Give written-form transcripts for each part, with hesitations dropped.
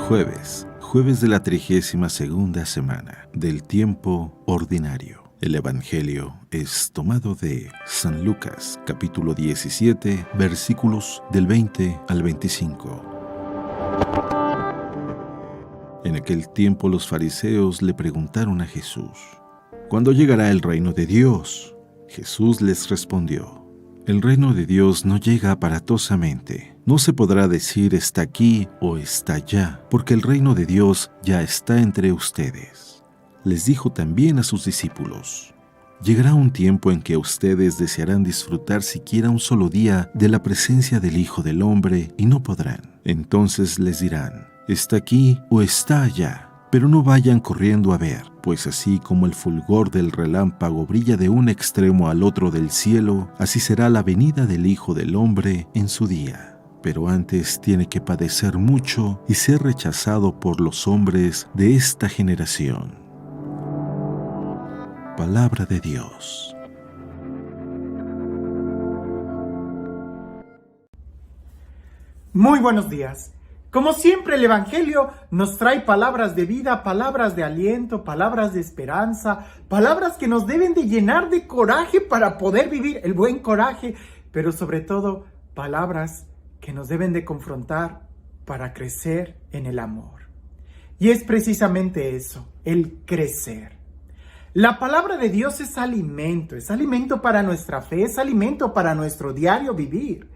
Jueves de la 32ª semana del tiempo ordinario. El Evangelio es tomado de San Lucas, capítulo 17, versículos del 20 al 25. En aquel tiempo los fariseos le preguntaron a Jesús: ¿cuándo llegará el reino de Dios? Jesús les respondió: el reino de Dios no llega aparatosamente. No se podrá decir está aquí o está allá, porque el reino de Dios ya está entre ustedes. Les dijo también a sus discípulos: llegará un tiempo en que ustedes desearán disfrutar siquiera un solo día de la presencia del Hijo del Hombre y no podrán. Entonces les dirán: está aquí o está allá. Pero no vayan corriendo a ver, pues así como el fulgor del relámpago brilla de un extremo al otro del cielo, así será la venida del Hijo del Hombre en su día. Pero antes tiene que padecer mucho y ser rechazado por los hombres de esta generación. Palabra de Dios. Muy buenos días. Como siempre, el Evangelio nos trae palabras de vida, palabras de aliento, palabras de esperanza, palabras que nos deben de llenar de coraje para poder vivir el buen coraje, pero sobre todo, palabras que nos deben de confrontar para crecer en el amor. Y es precisamente eso, el crecer. La palabra de Dios es alimento para nuestra fe, es alimento para nuestro diario vivir.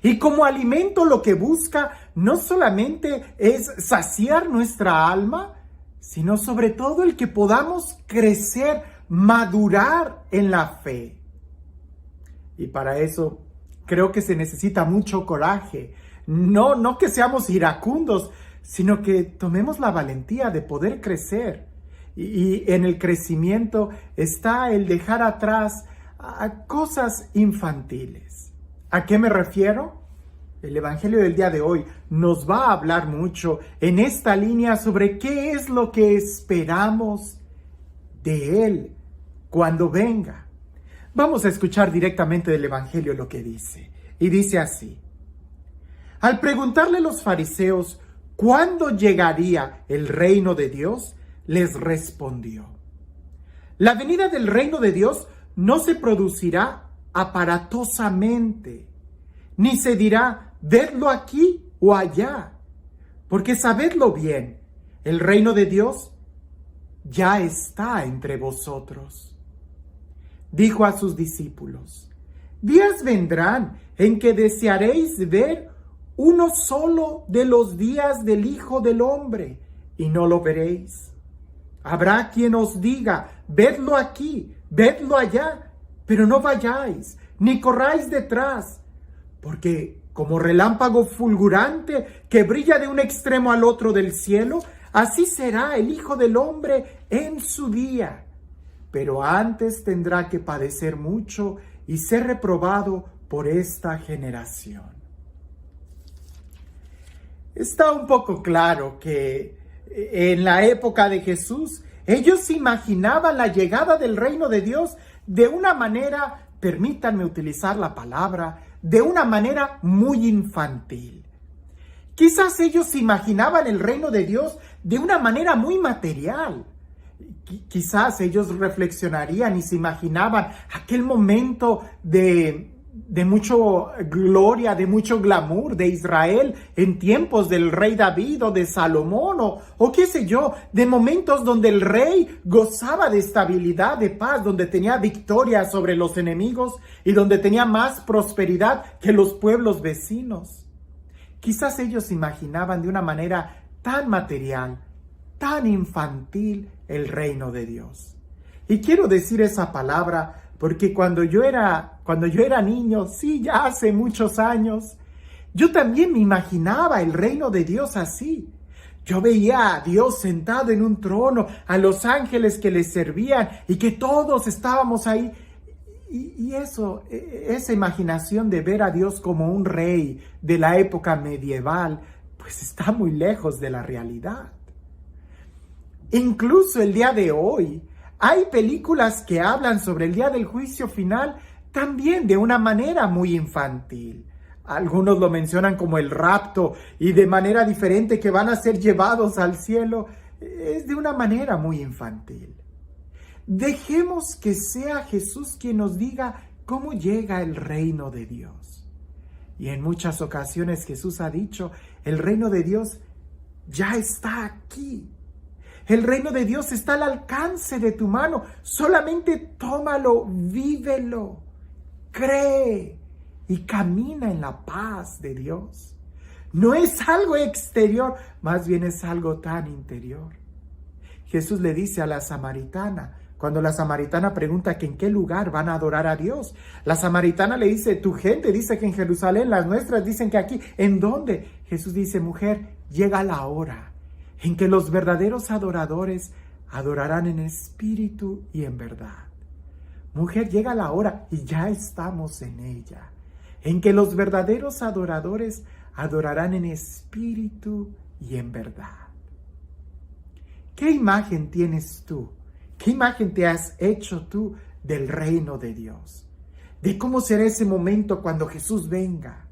Y como alimento lo que busca no solamente es saciar nuestra alma, sino sobre todo el que podamos crecer, madurar en la fe. Y para eso creo que se necesita mucho coraje. No que seamos iracundos, sino que tomemos la valentía de poder crecer. Y en el crecimiento está el dejar atrás a cosas infantiles. ¿A qué me refiero? El Evangelio del día de hoy nos va a hablar mucho en esta línea sobre qué es lo que esperamos de Él cuando venga. Vamos a escuchar directamente del Evangelio lo que dice. Y dice así: al preguntarle los fariseos cuándo llegaría el reino de Dios, les respondió: la venida del reino de Dios no se producirá aparatosamente, ni se dirá vedlo aquí o allá, porque sabedlo bien, el reino de Dios ya está entre vosotros. Dijo a sus discípulos: días vendrán en que desearéis ver uno solo de los días del Hijo del Hombre, y no lo veréis. Habrá quien os diga: vedlo aquí, vedlo allá, pero no vayáis, ni corráis detrás, porque como relámpago fulgurante que brilla de un extremo al otro del cielo, así será el Hijo del Hombre en su día. Pero antes tendrá que padecer mucho y ser reprobado por esta generación. Está un poco claro que en la época de Jesús, ellos imaginaban la llegada del reino de Dios de una manera, permítanme utilizar la palabra, de una manera muy infantil. Quizás ellos imaginaban el reino de Dios de una manera muy material. Quizás ellos reflexionarían y se imaginaban aquel momento de mucho gloria, de mucho glamour de Israel en tiempos del rey David o de Salomón o qué sé yo, de momentos donde el rey gozaba de estabilidad, de paz, donde tenía victoria sobre los enemigos y donde tenía más prosperidad que los pueblos vecinos. Quizás ellos imaginaban de una manera tan material, tan infantil el reino de Dios. Y quiero decir esa palabra porque cuando yo era niño, sí, ya hace muchos años, yo también me imaginaba el reino de Dios así. Yo veía a Dios sentado en un trono, a los ángeles que le servían y que todos estábamos ahí. Y esa imaginación de ver a Dios como un rey de la época medieval, pues está muy lejos de la realidad. Incluso el día de hoy, hay películas que hablan sobre el día del juicio final también de una manera muy infantil. Algunos lo mencionan como el rapto y de manera diferente, que van a ser llevados al cielo. Es de una manera muy infantil. Dejemos que sea Jesús quien nos diga cómo llega el reino de Dios. Y en muchas ocasiones Jesús ha dicho, el reino de Dios ya está aquí. El reino de Dios está al alcance de tu mano. Solamente tómalo, vívelo, cree y camina en la paz de Dios. No es algo exterior, más bien es algo tan interior. Jesús le dice a la samaritana, cuando la samaritana pregunta que en qué lugar van a adorar a Dios, la samaritana le dice, tu gente dice que en Jerusalén, las nuestras dicen que aquí. ¿En dónde? Jesús dice, mujer, llega la hora en que los verdaderos adoradores adorarán en espíritu y en verdad. Mujer, llega la hora, y ya estamos en ella, en que los verdaderos adoradores adorarán en espíritu y en verdad. ¿Qué imagen tienes tú? ¿Qué imagen te has hecho tú del reino de Dios? ¿De cómo será ese momento cuando Jesús venga?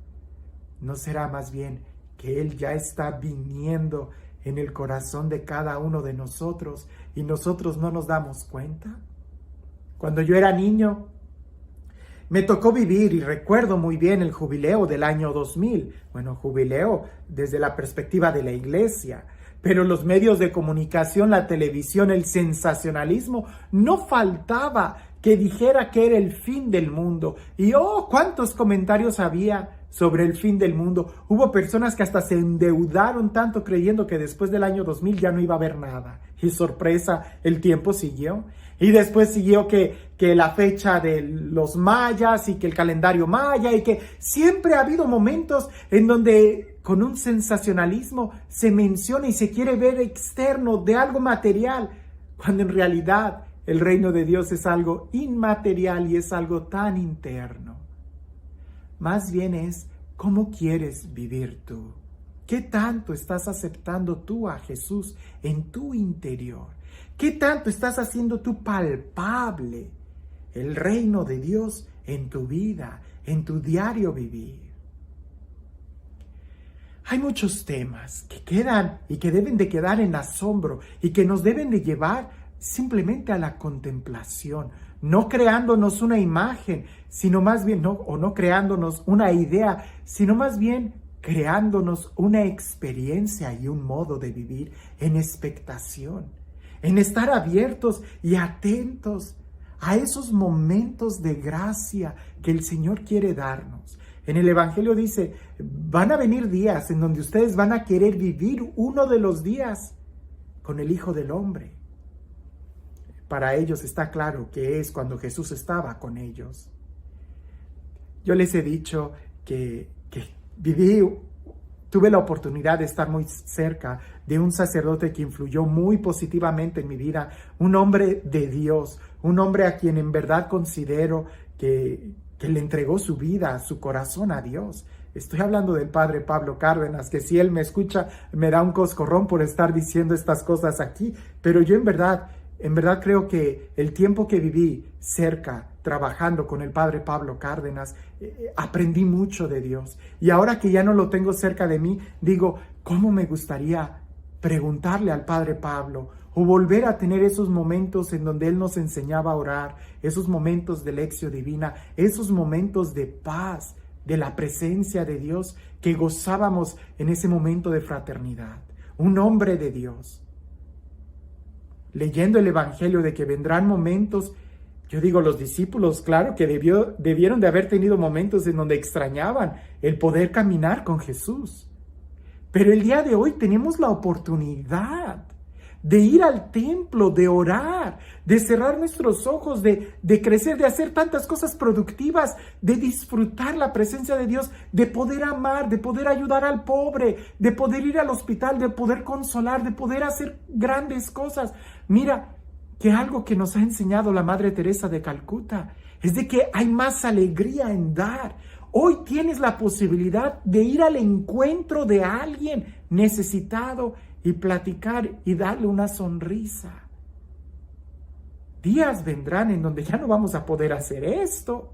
¿No será más bien que Él ya está viniendo en el corazón de cada uno de nosotros y nosotros no nos damos cuenta? Cuando yo era niño, me tocó vivir y recuerdo muy bien el jubileo del año 2000. Bueno, jubileo desde la perspectiva de la iglesia, pero los medios de comunicación, la televisión, el sensacionalismo, no faltaba que dijera que era el fin del mundo. Y cuántos comentarios había sobre el fin del mundo. Hubo personas que hasta se endeudaron tanto creyendo que después del año 2000 ya no iba a haber nada. Y sorpresa, el tiempo siguió. Y después siguió que la fecha de los mayas y que el calendario maya, y que siempre ha habido momentos en donde con un sensacionalismo se menciona y se quiere ver externo de algo material, cuando en realidad el reino de Dios es algo inmaterial y es algo tan interno. Más bien es cómo quieres vivir tú. ¿Qué tanto estás aceptando tú a Jesús en tu interior? ¿Qué tanto estás haciendo tú palpable el reino de Dios en tu vida, en tu diario vivir? Hay muchos temas que quedan y que deben de quedar en asombro y que nos deben de llevar simplemente a la contemplación, no creándonos una imagen, sino más bien, no creándonos una idea, sino más bien creándonos una experiencia y un modo de vivir en expectación, en estar abiertos y atentos a esos momentos de gracia que el Señor quiere darnos. En el Evangelio dice, van a venir días en donde ustedes van a querer vivir uno de los días con el Hijo del Hombre. Para ellos está claro que es cuando Jesús estaba con ellos. Yo les he dicho que tuve la oportunidad de estar muy cerca de un sacerdote que influyó muy positivamente en mi vida, un hombre de Dios, un hombre a quien en verdad considero que le entregó su vida, su corazón a Dios. Estoy hablando del padre Pablo Cárdenas, que si él me escucha me da un coscorrón por estar diciendo estas cosas aquí, pero yo en verdad creo que el tiempo que viví cerca, trabajando con el padre Pablo Cárdenas, aprendí mucho de Dios. Y ahora que ya no lo tengo cerca de mí, digo, ¿cómo me gustaría preguntarle al padre Pablo o volver a tener esos momentos en donde él nos enseñaba a orar, esos momentos de lección divina, esos momentos de paz, de la presencia de Dios que gozábamos en ese momento de fraternidad? Un hombre de Dios, leyendo el Evangelio de que vendrán momentos. Yo digo, los discípulos, claro que debieron de haber tenido momentos en donde extrañaban el poder caminar con Jesús. Pero el día de hoy tenemos la oportunidad de ir al templo, de orar, de cerrar nuestros ojos, de crecer, de hacer tantas cosas productivas, de disfrutar la presencia de Dios, de poder amar, de poder ayudar al pobre, de poder ir al hospital, de poder consolar, de poder hacer grandes cosas. Mira, que algo que nos ha enseñado la Madre Teresa de Calcuta es de que hay más alegría en dar. Hoy tienes la posibilidad de ir al encuentro de alguien necesitado y platicar y darle una sonrisa. Días vendrán en donde ya no vamos a poder hacer esto,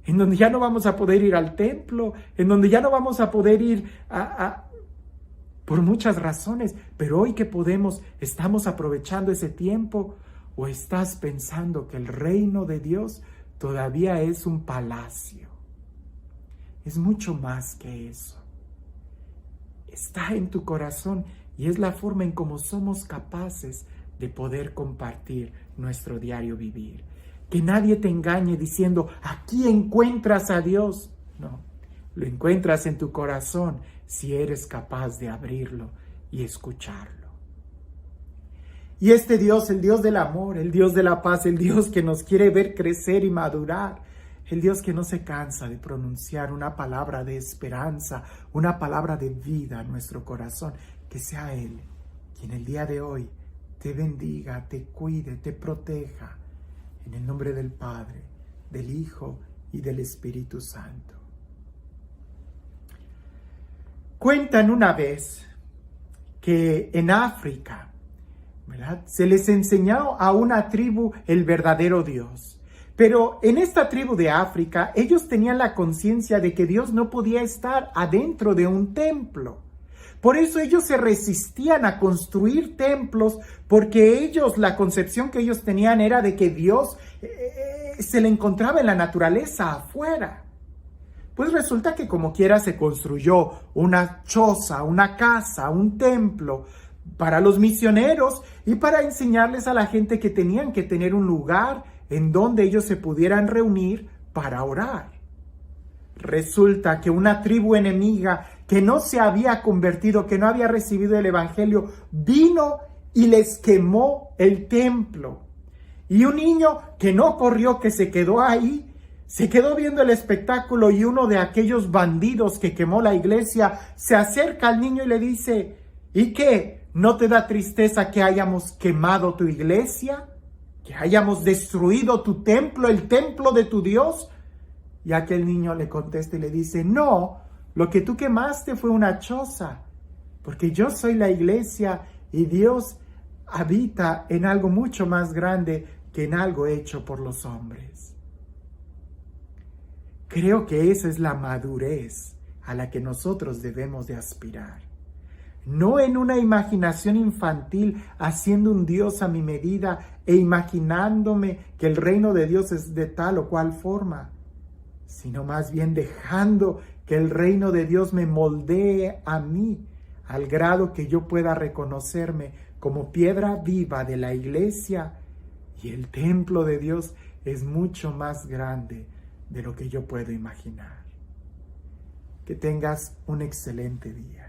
en donde ya no vamos a poder ir al templo, en donde ya no vamos a poder ir por muchas razones, pero hoy que podemos, ¿estamos aprovechando ese tiempo? ¿O estás pensando que el reino de Dios todavía es un palacio? Es mucho más que eso. Está en tu corazón y es la forma en cómo somos capaces de poder compartir nuestro diario vivir. Que nadie te engañe diciendo, aquí encuentras a Dios. No, lo encuentras en tu corazón si eres capaz de abrirlo y escucharlo. Y este Dios, el Dios del amor, el Dios de la paz, el Dios que nos quiere ver crecer y madurar, el Dios que no se cansa de pronunciar una palabra de esperanza, una palabra de vida en nuestro corazón, que sea Él quien el día de hoy te bendiga, te cuide, te proteja, en el nombre del Padre, del Hijo y del Espíritu Santo. Cuentan una vez que en África, ¿verdad?, se les enseñó a una tribu el verdadero Dios. Pero en esta tribu de África, ellos tenían la conciencia de que Dios no podía estar adentro de un templo. Por eso ellos se resistían a construir templos, porque ellos, la concepción que ellos tenían era de que Dios se le encontraba en la naturaleza afuera. Pues resulta que como quiera se construyó una choza, una casa, un templo para los misioneros y para enseñarles a la gente que tenían que tener un lugar en donde ellos se pudieran reunir para orar. Resulta que una tribu enemiga que no se había convertido, que no había recibido el evangelio, vino y les quemó el templo. Y un niño que no corrió, que se quedó ahí, se quedó viendo el espectáculo, y uno de aquellos bandidos que quemó la iglesia se acerca al niño y le dice, ¿y qué? ¿No te da tristeza que hayamos quemado tu iglesia? ¿Que hayamos destruido tu templo, el templo de tu Dios? Y aquel niño le contesta y le dice, no, lo que tú quemaste fue una choza, porque yo soy la iglesia y Dios habita en algo mucho más grande que en algo hecho por los hombres. Creo que esa es la madurez a la que nosotros debemos de aspirar. No en una imaginación infantil haciendo un Dios a mi medida e imaginándome que el reino de Dios es de tal o cual forma, sino más bien dejando que el reino de Dios me moldee a mí, al grado que yo pueda reconocerme como piedra viva de la iglesia, y el templo de Dios es mucho más grande de lo que yo puedo imaginar. Que tengas un excelente día.